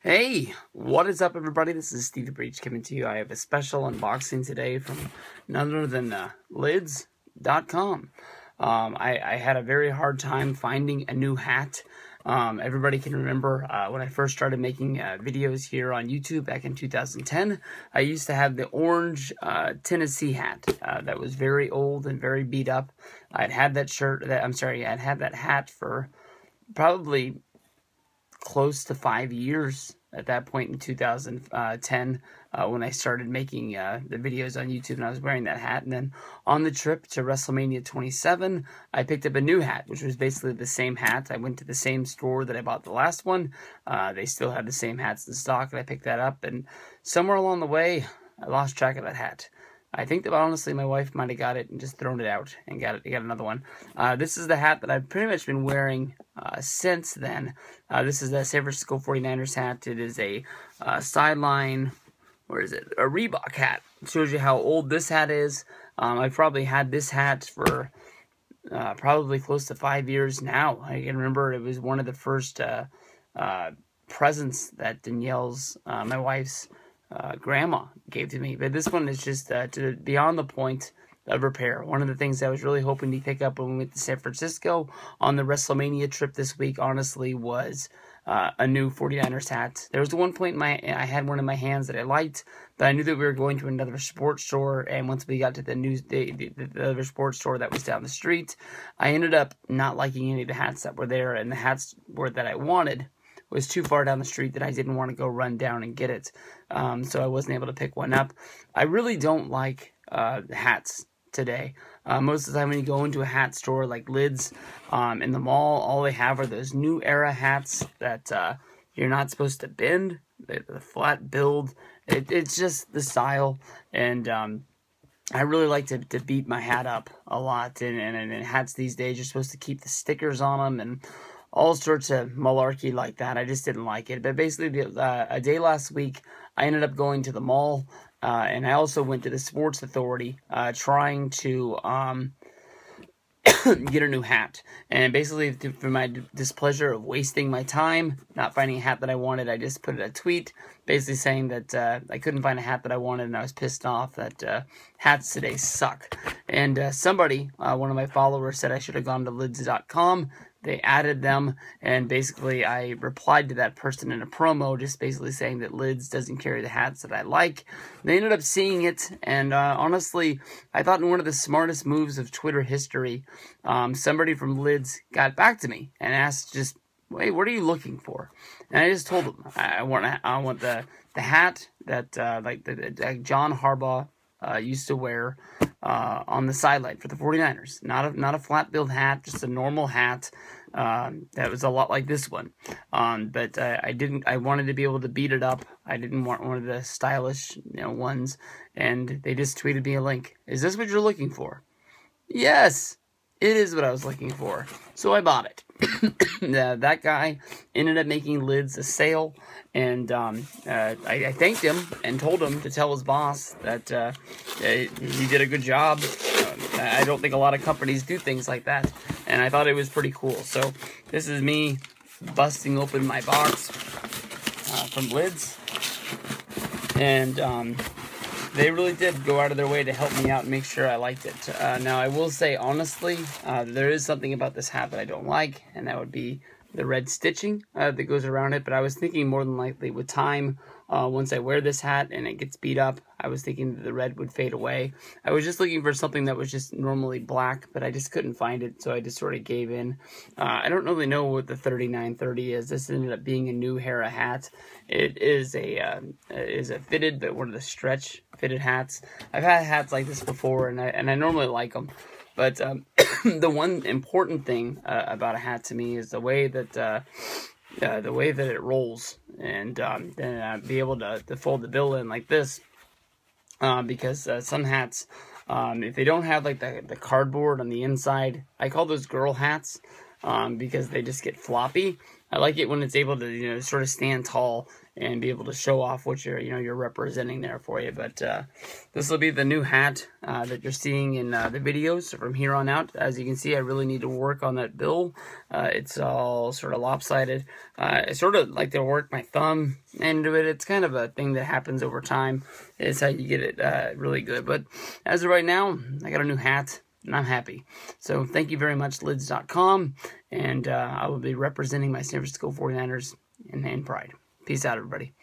Hey, what is up, everybody? This is Steviebreech coming to you. I have a special unboxing today from none other than lids.com. I had a very hard time finding a new hat. Everybody can remember when I first started making videos here on YouTube back in 2010, I used to have the orange Tennessee hat that was very old and very beat up. I'd had that I'd had that hat for probably close to 5 years at that point in 2010 when I started making the videos on YouTube, and I was wearing that hat. And then on the trip to WrestleMania 27, I picked up a new hat, which was basically the same hat. I went to the same store that I bought the last one. They still had the same hats in stock, and I picked that up. And somewhere along the way, I lost track of that hat. I think that honestly my wife might have got it and just thrown it out and got another one. This is the hat that I've pretty much been wearing since then. This is the San Francisco 49ers hat. It is a sideline, or is it? A Reebok hat. It shows you how old this hat is. I've probably had this hat for probably close to 5 years now. I can remember it was one of the first presents that Danielle's, my wife's, grandma gave to me. But this one is just beyond the point of repair. One of the things I was really hoping to pick up when we went to San Francisco on the WrestleMania trip this week, honestly, was a new 49ers hat. There was one point I had one in my hands that I liked, but I knew that we were going to another sports store, and once we got to the other sports store that was down the street, I ended up not liking any of the hats that were there, and the hats that I wanted was too far down the street that I didn't want to go run down and get it. So I wasn't able to pick one up. I really don't like hats today. Most of the time when you go into a hat store like Lids in the mall, all they have are those new era hats that you're not supposed to bend, the flat build. It's just the style, and I really like to beat my hat up a lot, and hats these days you're supposed to keep the stickers on them and all sorts of malarkey like that. I just didn't like it. But basically, a day last week, I ended up going to the mall, and I also went to the Sports Authority trying to get a new hat. And basically, for my displeasure of wasting my time, not finding a hat that I wanted, I just put a tweet basically saying that I couldn't find a hat that I wanted, and I was pissed off that hats today suck. And somebody, one of my followers, said I should have gone to lids.com. They added them, and basically I replied to that person in a promo, just basically saying that Lids doesn't carry the hats that I like. They ended up seeing it, and honestly, I thought in one of the smartest moves of Twitter history, somebody from Lids got back to me and asked just, "Wait, what are you looking for?" And I just told them I want the hat that like John Harbaugh used to wear on the sideline for the 49ers. Not a flat build hat, just a normal hat that was a lot like this one. But I wanted to be able to beat it up. I didn't want one of the stylish ones. And they just tweeted me a link. "Is this what you're looking for?" Yes, it is what I was looking for. So I bought it. That guy ended up making Lids a sale, and I thanked him and told him to tell his boss that he did a good job. I don't think a lot of companies do things like that, and I thought it was pretty cool. So this is me busting open my box from Lids, and they really did go out of their way to help me out and make sure I liked it. Now, I will say, honestly, there is something about this hat that I don't like, and that would be the red stitching that goes around it. But I was thinking more than likely with time, once I wear this hat and it gets beat up, I was thinking that the red would fade away. I was just looking for something that was just normally black, but I just couldn't find it, so I just sort of gave in. I don't really know what the 3930 is. This ended up being a new Hera hat. It is a fitted, but one of the stretch fitted hats. I've had hats like this before, and I normally like them. But the one important thing about a hat to me is the way that it rolls, and then be able to fold the bill in like this, because some hats, if they don't have like the cardboard on the inside, I call those girl hats, because they just get floppy. I like it when it's able to, sort of stand tall and be able to show off what you're representing there for you. But this will be the new hat that you're seeing in the videos from here on out. As you can see, I really need to work on that bill. It's all sort of lopsided. I sort of like to work my thumb into it. It's kind of a thing that happens over time. It's how you get it really good. But as of right now, I got a new hat, and I'm happy. So thank you very much, lids.com, and I will be representing my San Francisco 49ers in pride. Peace out, everybody.